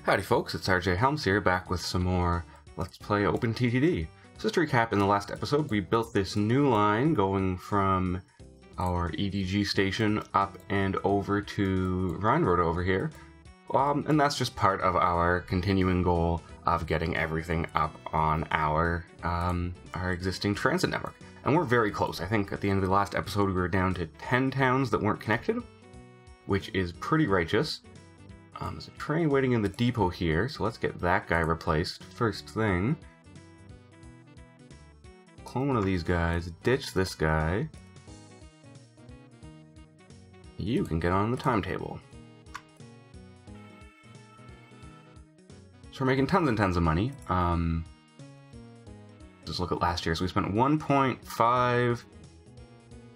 Howdy folks, it's RJ Helms here, back with some more Let's Play OpenTTD. So just to recap, in the last episode we built this new line going from our EDG station up and over to Rhine Road over here. And that's just part of our continuing goal of getting everything up on our existing transit network. And we're very close. I think at the end of the last episode we were down to 10 towns that weren't connected, which is pretty righteous. There's a train waiting in the depot here, so let's get that guy replaced. First thing, clone one of these guys, ditch this guy. You can get on the timetable. So we're making tons and tons of money. Just look at last year. So we spent £1.5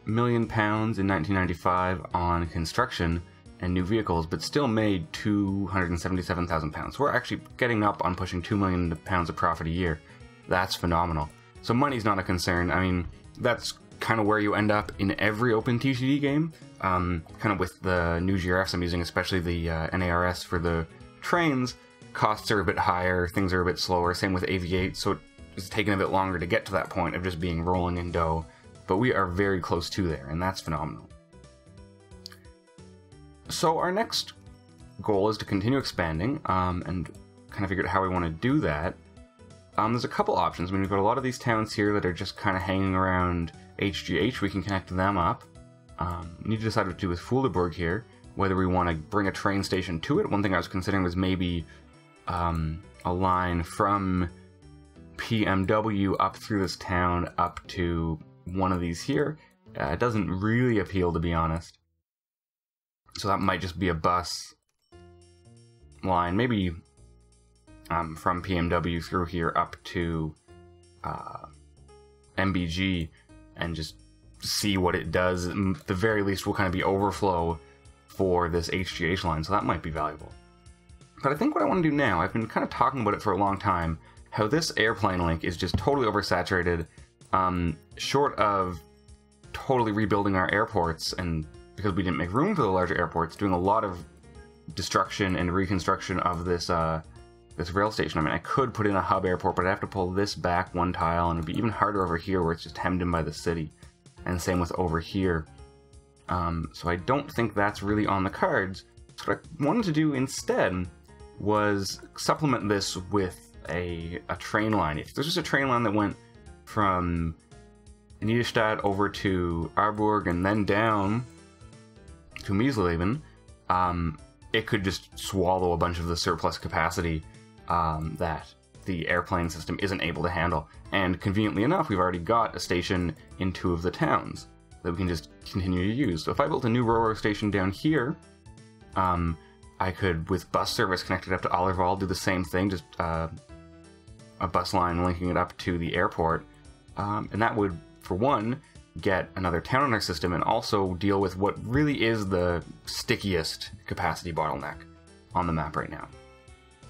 million in 1995 on construction and new vehicles, but still made £277,000. We're actually getting up on pushing £2 million of profit a year. That's phenomenal. So money's not a concern. I mean, that's kind of where you end up in every OpenTTD game. Kind of with the NewGRFs I'm using, especially the NARS for the trains, costs are a bit higher, things are a bit slower. Same with Aviators, so it's taken a bit longer to get to that point of just being rolling in dough. But we are very close to there, and that's phenomenal. So our next goal is to continue expanding, and kind of figure out how we want to do that. There's a couple options. I mean, we've got a lot of these towns here that are just kind of hanging around HGH. We can connect them up. We need to decide what to do with Fulderburg here, whether we want to bring a train station to it. One thing I was considering was maybe a line from PMW up through this town up to one of these here. It doesn't really appeal, to be honest. So that might just be a bus line, maybe from PMW through here up to MBG, and just see what it does. At the very least, will kind of be overflow for this HGH line, so that might be valuable. But I think what I want to do now, I've been kind of talking about it for a long time, how this airplane link is just totally oversaturated, short of totally rebuilding our airports, and because we didn't make room for the larger airports, doing a lot of destruction and reconstruction of this this rail station. I mean, I could put in a hub airport, but I'd have to pull this back one tile, and it'd be even harder over here where it's just hemmed in by the city. And same with over here. So I don't think that's really on the cards. So what I wanted to do instead was supplement this with a train line. If there's just a train line that went from Niederstadt over to Aarburg and then down to Miesleben, it could just swallow a bunch of the surplus capacity that the airplane system isn't able to handle. And conveniently enough, we've already got a station in 2 of the towns that we can just continue to use. So if I built a new railroad station down here, I could, with bus service connected up to Allerwald, do the same thing, just a bus line linking it up to the airport. And that would, for one, get another town in our system, and also deal with what really is the stickiest capacity bottleneck on the map right now.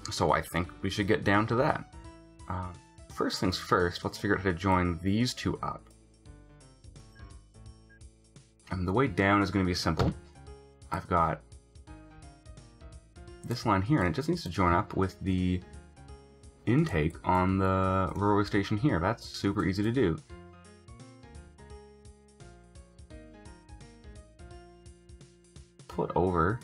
So I think we should get down to that. First things first, let's figure out how to join these two up. And the way down is going to be simple. I've got this line here, and it just needs to join up with the intake on the railway station here. That's super easy to do. Pull it over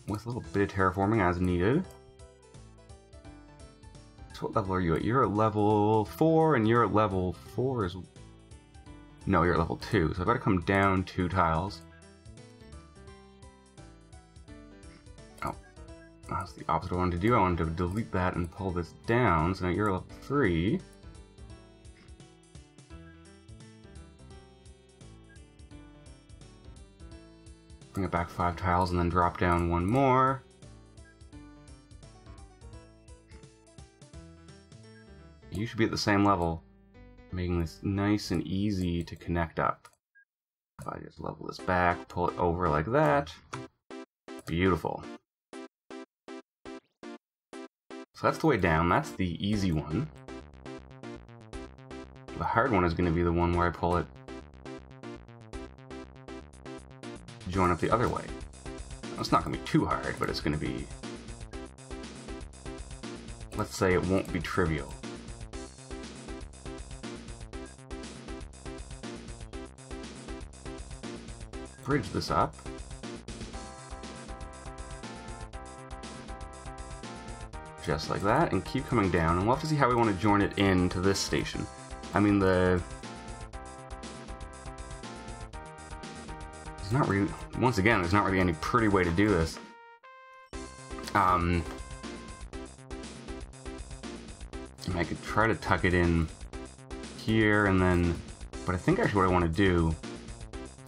with a little bit of terraforming as needed. So what level are you at? You're at level 4, and you're at level 4 as... No, you're at level 2, so I've got to come down 2 tiles. Oh, that's the opposite I wanted to do. I wanted to delete that and pull this down, so now you're at level 3. Bring it back 5 tiles and then drop down 1 more. You should be at the same level, making this nice and easy to connect up. If I just level this back, pull it over like that. Beautiful. So that's the way down. That's the easy one. The hard one is going to be the one where I pull it join up the other way. It's not going to be too hard, but it's going to be... Let's say it won't be trivial. Bridge this up. Just like that, and keep coming down, and we'll have to see how we want to join it into this station. I mean, there's not really, once again, there's not really any pretty way to do this. I could try to tuck it in here, and then, but I think actually what I want to do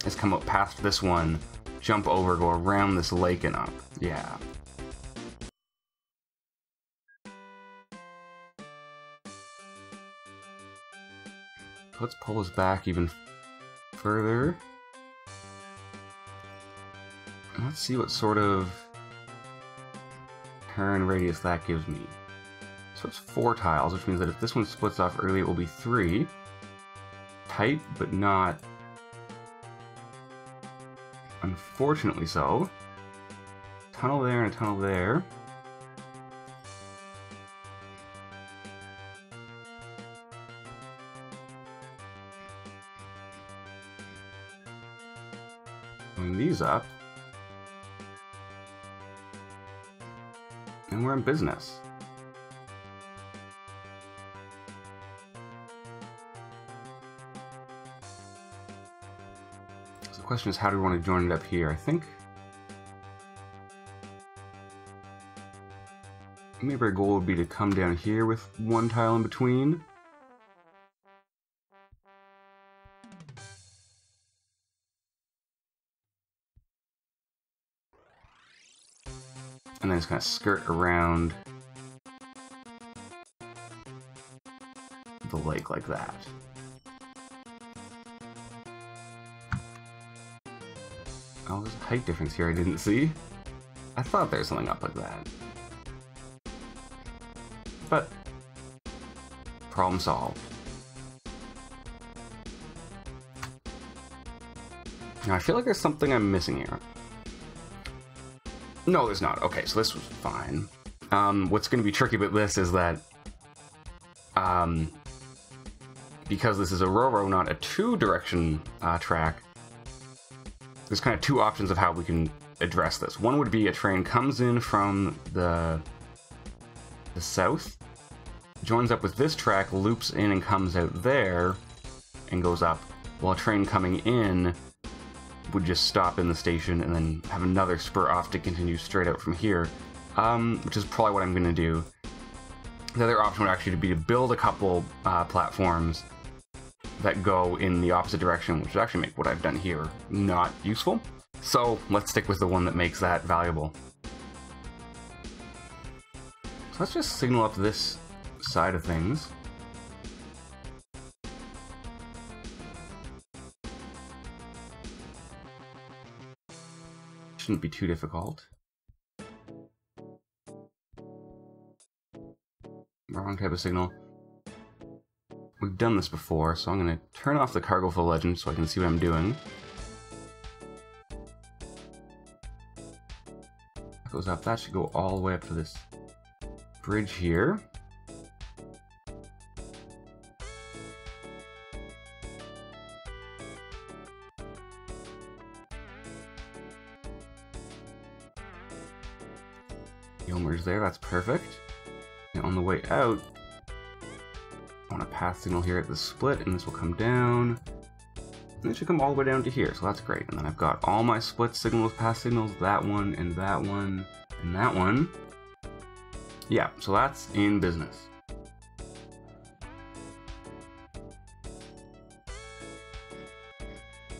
is come up past this one, jump over, go around this lake and up. Yeah. Let's pull this back even further. And let's see what sort of turn radius that gives me. So it's 4 tiles, which means that if this one splits off early, it will be 3. Tight, but not... unfortunately so. Tunnel there and a tunnel there. Bring these up. And we're in business. So the question is, how do we want to join it up here? I think maybe our goal would be to come down here with 1 tile in between. And then just kind of skirt around the lake like that. Oh, there's a height difference here I didn't see. I thought there was something up like that. But, problem solved. Now I feel like there's something I'm missing here. No, there's not. Okay, so this was fine. What's going to be tricky about this is that because this is a Roro, not a 2-direction track, there's kind of 2 options of how we can address this. One would be a train comes in from the south, joins up with this track, loops in and comes out there, and goes up, while a train coming in would just stop in the station and then have another spur off to continue straight out from here, which is probably what I'm going to do. The other option would actually be to build a couple platforms that go in the opposite direction, which would actually make what I've done here not useful. So let's stick with the one that makes that valuable. So let's just signal up this side of things. Shouldn't be too difficult. Wrong type of signal. We've done this before, so I'm going to turn off the cargo flow legend so I can see what I'm doing. That goes up. That should go all the way up to this bridge here. Merge there, that's perfect. And on the way out, I want a path signal here at the split, and this will come down. And it should come all the way down to here, so that's great. And then I've got all my split signals, path signals, that one, and that one, and that one. Yeah, so that's in business.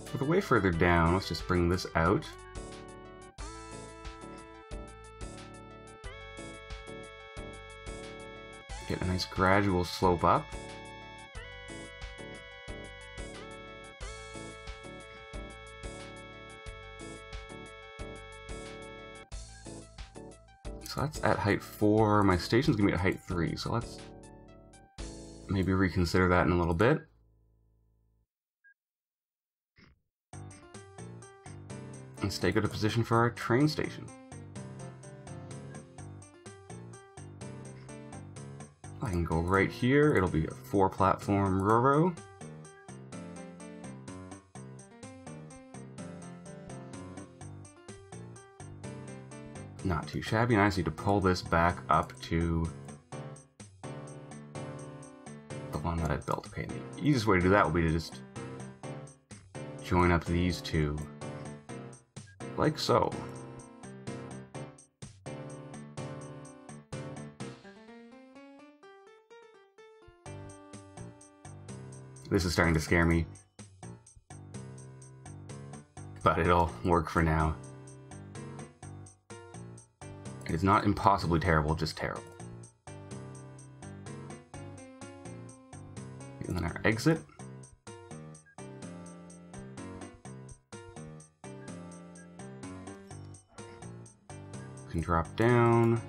For the way further down, let's just bring this out. Get a nice gradual slope up. So that's at height 4. My station's gonna be at height 3, so let's maybe reconsider that in a little bit. And stake out a position for our train station. I can go right here. It'll be a 4-platform Roro. Not too shabby, and I just need to pull this back up to the one that I built. Okay, the easiest way to do that will be to just join up these two, like so. This is starting to scare me, but it'll work for now. It is not impossibly terrible, just terrible. And then our exit. We can drop down.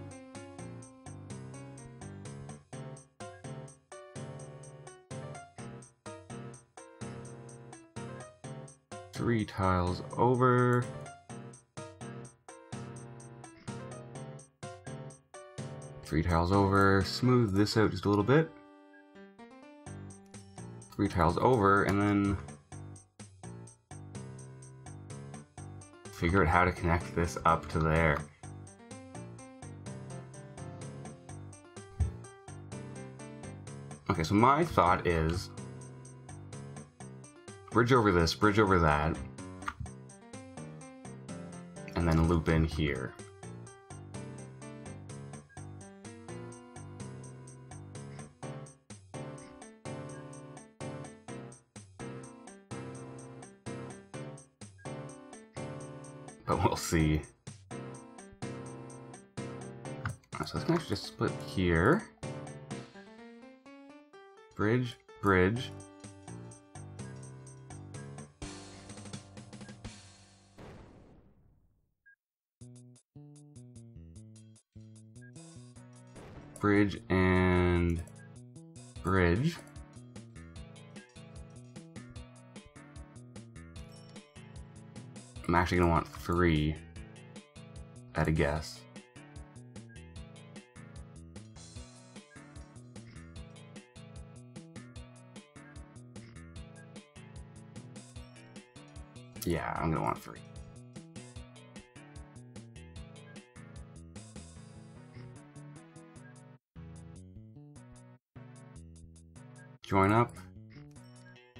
Three tiles over. Three tiles over, smooth this out just a little bit. 3 tiles over, and then figure out how to connect this up to there. Okay, so my thought is bridge over this, bridge over that, and then loop in here. But we'll see. So this can actually just split here. Bridge, bridge. Bridge and bridge. I'm actually going to want 3 at a guess. Yeah, I'm going to want 3. Join up,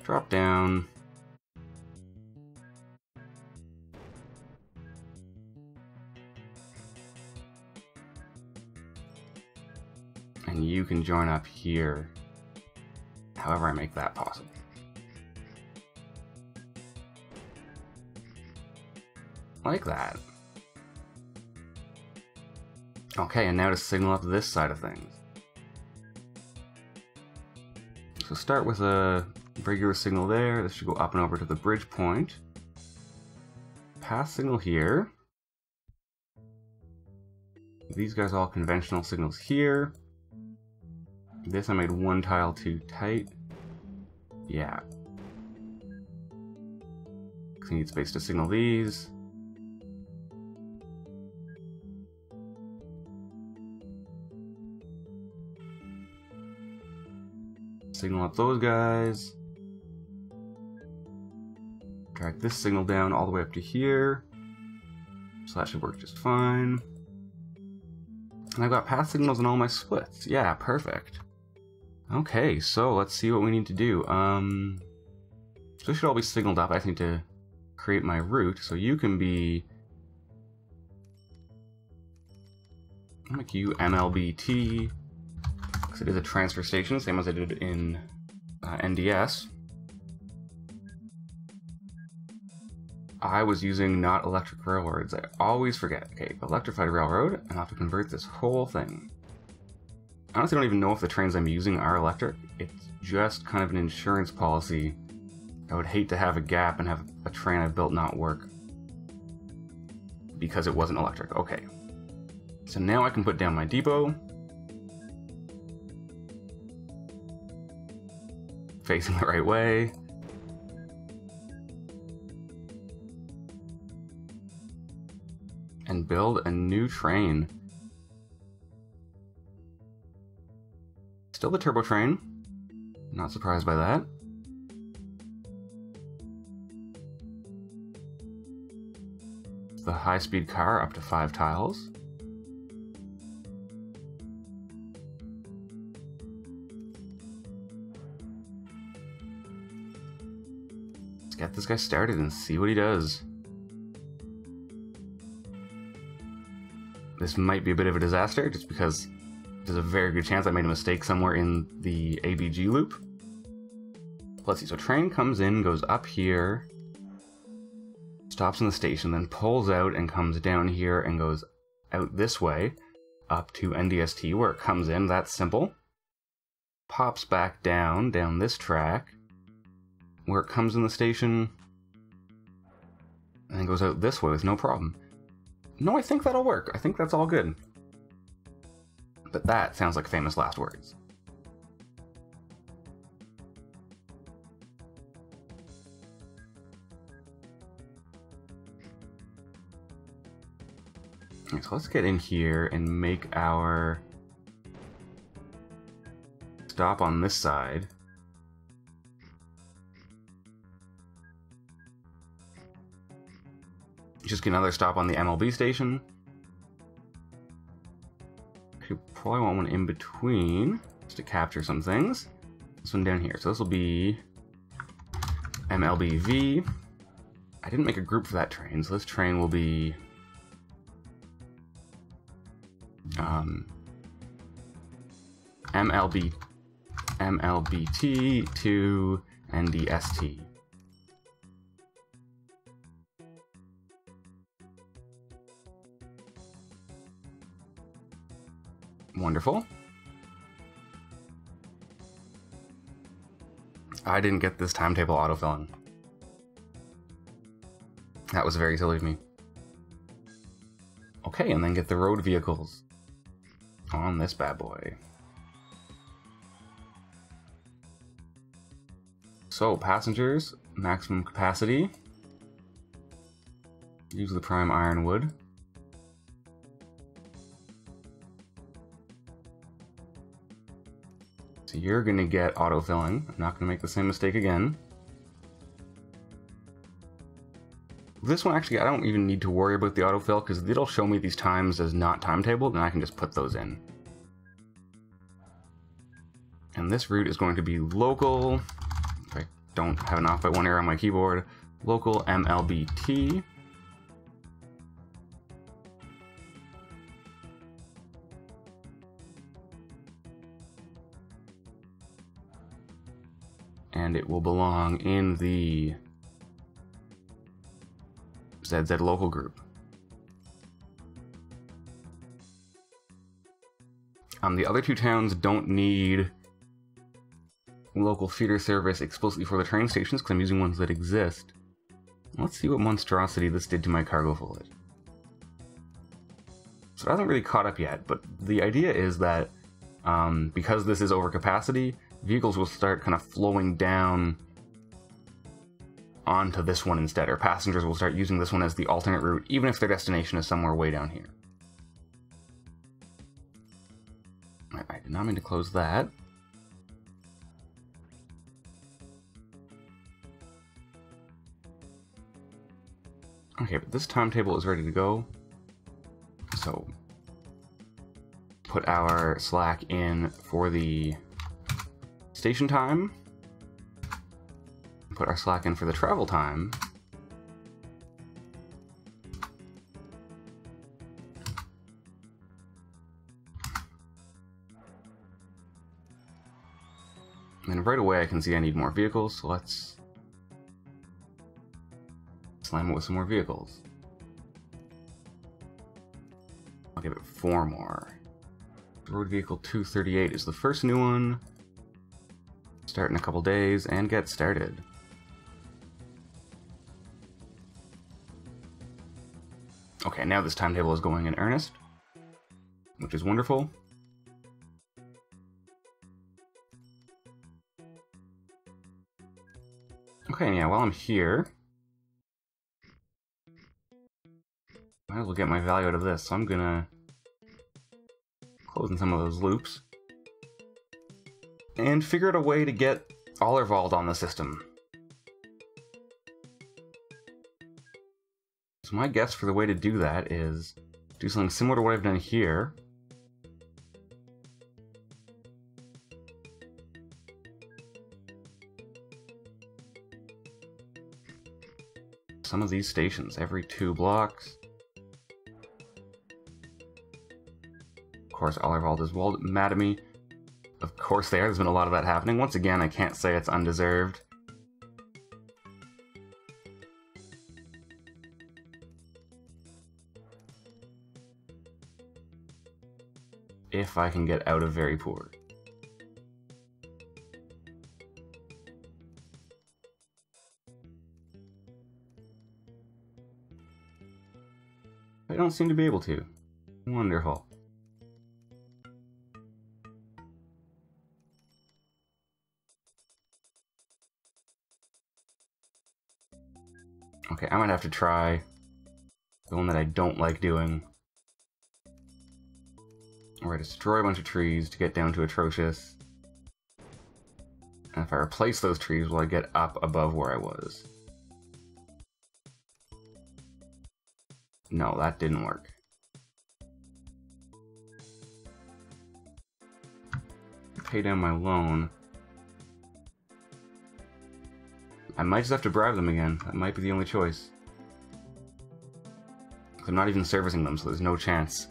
drop down. And you can join up here, however I make that possible. Like that. Okay, and now to signal up this side of things. So start with a regular signal there. This should go up and over to the bridge point. Path signal here. These guys are all conventional signals here. This I made 1 tile too tight. Yeah. Because I need space to signal these. Signal up those guys. Drag this signal down all the way up to here. So that should work just fine. And I've got path signals in all my splits. Yeah, perfect. Okay, so let's see what we need to do. So this should all be signaled up. I just need to create my route. So you can be... I'll make you MLBT. Because it is a transfer station, same as I did in NDS. I was using not electric railroads. I always forget. Okay, electrified railroad, and I'll have to convert this whole thing. I honestly don't even know if the trains I'm using are electric. It's just kind of an insurance policy. I would hate to have a gap and have a train I've built not work because it wasn't electric. Okay. So now I can put down my depot. Facing the right way. and build a new train. Still the turbo train. Not surprised by that. The high-speed car up to 5 tiles. Let's get this guy started and see what he does. This might be a bit of a disaster, just because there's a very good chance I made a mistake somewhere in the ABG loop. Let's see, so train comes in, goes up here, stops in the station, then pulls out and comes down here and goes out this way, up to NDST where it comes in. That's simple. Pops back down this track, where it comes in the station, and then goes out this way with no problem. No, I think that'll work. I think that's all good. But that sounds like famous last words. Okay, so let's get in here and make our stop on this side. Just get another stop on the MLB station. You probably want one in between just to capture some things. This one down here. So this will be MLBV. I didn't make a group for that train, so this train will be MLBT to NDST. Wonderful. I didn't get this timetable autofilling. That was very silly of me. Okay, and then get the road vehicles on this bad boy. So, passengers, maximum capacity. Use the prime ironwood. So you're gonna get autofilling. I'm not gonna make the same mistake again. This one, actually, I don't even need to worry about the autofill because it'll show me these times as not timetabled, and I can just put those in. And this route is going to be local. If I don't have an off by one arrow on my keyboard, local MLBT. And it will belong in the ZZ local group. The other two towns don't need local feeder service explicitly for the train stations because I'm using ones that exist. Let's see what monstrosity this did to my cargo foliage. So it hasn't really caught up yet, but the idea is that because this is overcapacity, vehicles will start kind of flowing down onto this one instead, or passengers will start using this one as the alternate route, even if their destination is somewhere way down here. I did not mean to close that. Okay, but this timetable is ready to go. So, put our slack in for the station time. Put our slack in for the travel time. And right away I can see I need more vehicles, so let's slam it with some more vehicles. I'll give it 4 more. Road vehicle 238 is the first new one. Start in a couple days and get started. Okay, now this timetable is going in earnest, which is wonderful. Okay, yeah, while I'm here, might as well get my value out of this, so I'm gonna close in some of those loops and figure out a way to get Allerwald on the system. So my guess for the way to do that is do something similar to what I've done here. Some of these stations every 2 blocks. Of course, Allerwald is mad at me. Of course they are. There's been a lot of that happening. Once again, I can't say it's undeserved. If I can get out of very poor. I don't seem to be able to. Wonderful. Okay, I might have to try the one that I don't like doing. Where I destroy a bunch of trees to get down to atrocious. And if I replace those trees, will I get up above where I was? No, that didn't work. Pay down my loan. I might just have to bribe them again. That might be the only choice. I'm not even servicing them, so there's no chance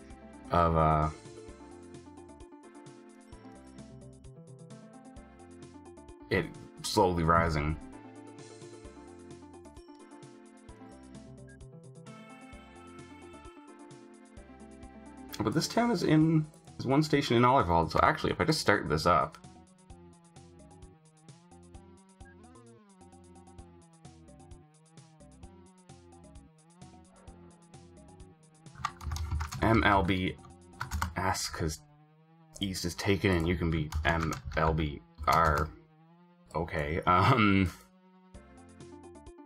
of it slowly rising. But this town is one station in Allerwald, so actually if I just start this up, MLB asks because East is taken and you can be MLBR. Okay,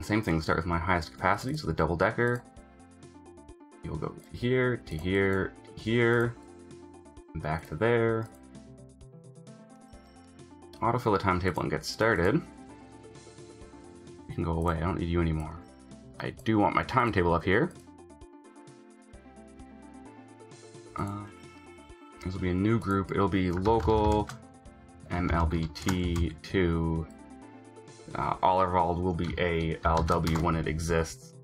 same thing, start with my highest capacity, so the double decker. You'll go here, to here, to here, and back to there. Autofill the timetable and get started. You can go away, I don't need you anymore. I do want my timetable up here. This will be a new group, it'll be local MLBT2. Allerwald will be ALW when it exists.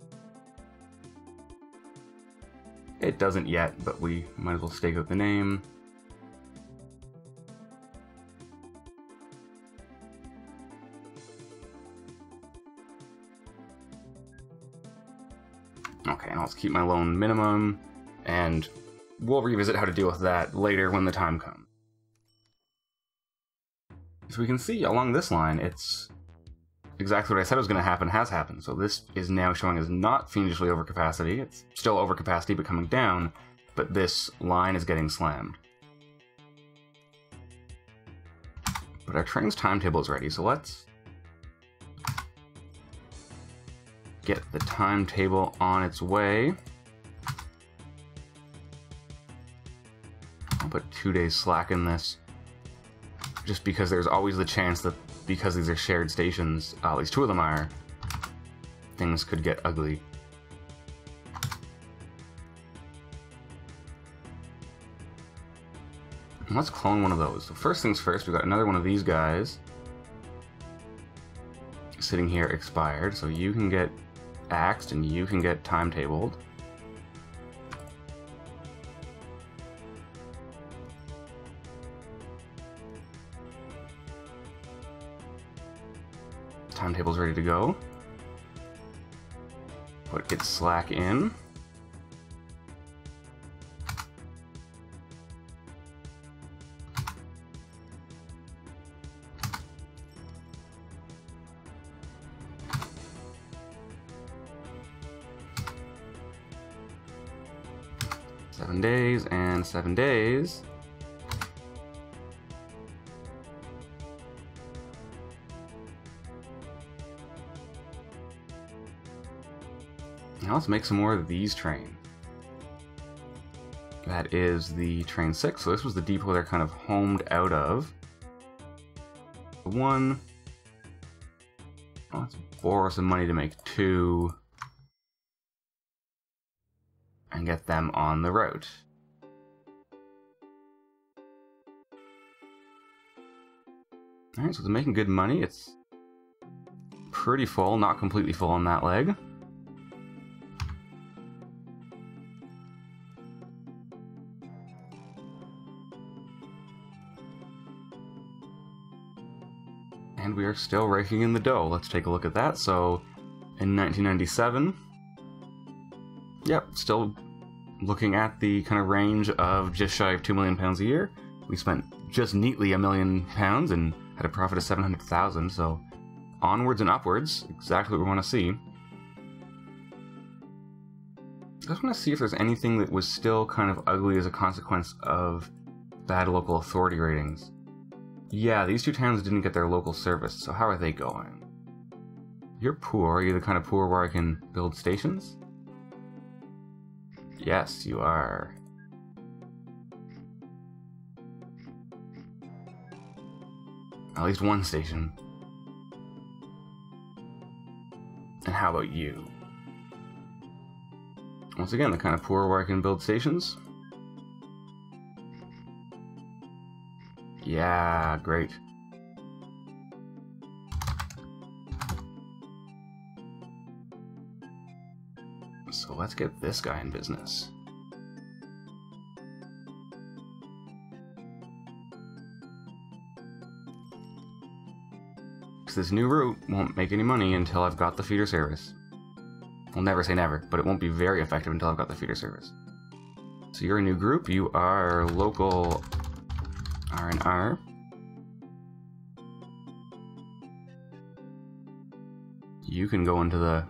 It doesn't yet, but we might as well stake out the name. Okay, and let's keep my loan minimum, and we'll revisit how to deal with that later when the time comes. So we can see along this line, it's exactly what I said was going to happen has happened. So this is now showing as not fiendishly over capacity. It's still over capacity but coming down, but this line is getting slammed. But our train's timetable is ready, so let's get the timetable on its way. I'll put 2 days slack in this, just because there's always the chance that because these are shared stations, at least 2 of them are, things could get ugly. And let's clone one of those. So first things first, we've got another one of these guys sitting here expired, so you can get axed and you can get timetabled. Timetable's ready to go. Put its slack in. Seven days and 7 days. Now let's make some more of these trains. That is the train 6, so this was the depot they're kind of homed out of. One. Let's borrow some money to make 2. And get them on the route. Alright, so it's making good money. It's pretty full, not completely full on that leg. And we are still raking in the dough. Let's take a look at that. So, in 1997, yep, still looking at the kind of range of just shy of £2 million a year. We spent just neatly £1 million and had a profit of 700,000. So, onwards and upwards, exactly what we want to see. I just want to see if there's anything that was still kind of ugly as a consequence of bad local authority ratings. Yeah, these 2 towns didn't get their local service, so how are they going? You're poor. Are you the kind of poor where I can build stations? Yes, you are. At least one station. And how about you? Once again, the kind of poor where I can build stations. Yeah, great. So let's get this guy in business. Because this new route won't make any money until I've got the feeder service. I'll never say never, but it won't be very effective until I've got the feeder service. So you're a new group. You are local R&R. You can go into the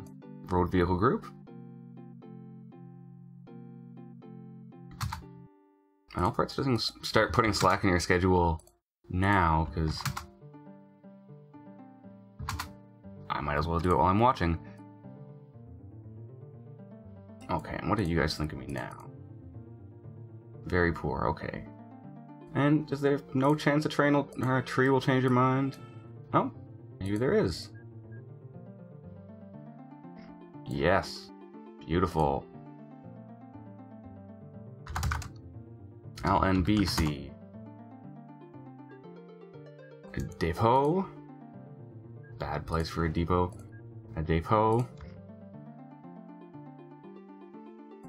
road vehicle group. And I'll perhaps start putting slack in your schedule now, because I might as well do it while I'm watching. Okay, and what do you guys think of me now? Very poor, okay. And is there no chance a tree will change your mind? Oh, maybe there is. Yes. Beautiful. LNBC. A depot. Bad place for a depot. A depot.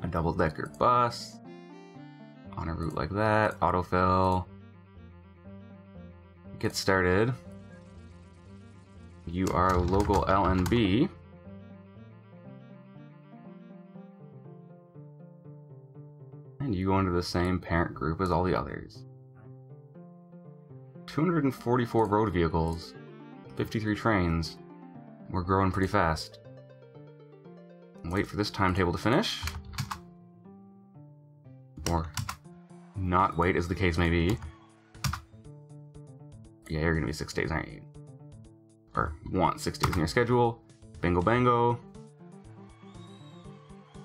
A double-decker bus. On a route like that. Autofill. Get started. You are local LNB. And you go into the same parent group as all the others. 244 road vehicles. 53 trains. We're growing pretty fast. Wait for this timetable to finish. Or not wait, as the case may be. Yeah, you're gonna be 6 days, aren't you? Or want 6 days in your schedule. Bingo bango.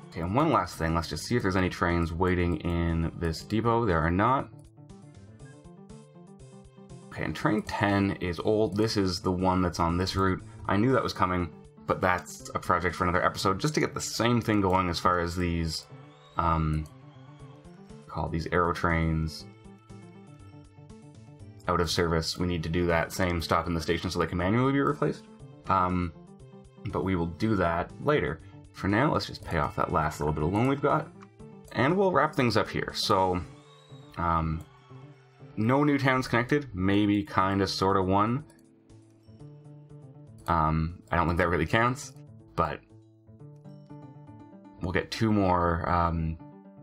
Okay, and one last thing. Let's just see if there's any trains waiting in this depot. There are not. Okay, and train 10 is old. This is the one that's on this route. I knew that was coming, but that's a project for another episode, just to get the same thing going as far as these, called these aero trains out of service. We need to do that same stop in the station so they can manually be replaced. But we will do that later. For now, let's just pay off that last little bit of loan we've got, and we'll wrap things up here. So, no new towns connected, maybe, kinda, sorta one. I don't think that really counts, but we'll get 2 more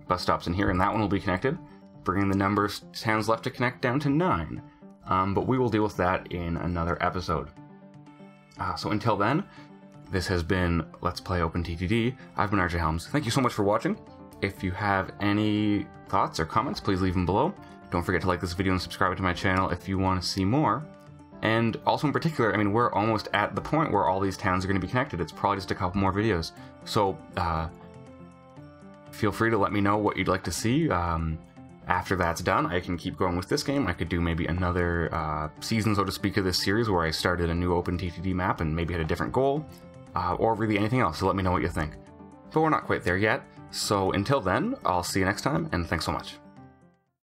bus stops in here, and that one will be connected, bringing the number of towns left to connect down to 9. But we will deal with that in another episode. So until then, this has been Let's Play OpenTTD. I've been RJ Helms. Thank you so much for watching. If you have any thoughts or comments, please leave them below. Don't forget to like this video and subscribe to my channel if you want to see more. And also in particular, I mean, we're almost at the point where all these towns are going to be connected. It's probably just a couple more videos. So, feel free to let me know what you'd like to see. After that's done, I can keep going with this game. I could do maybe another season, so to speak, of this series where I started a new OpenTTD map and maybe had a different goal, or really anything else, so let me know what you think. But we're not quite there yet, so until then, I'll see you next time, and thanks so much.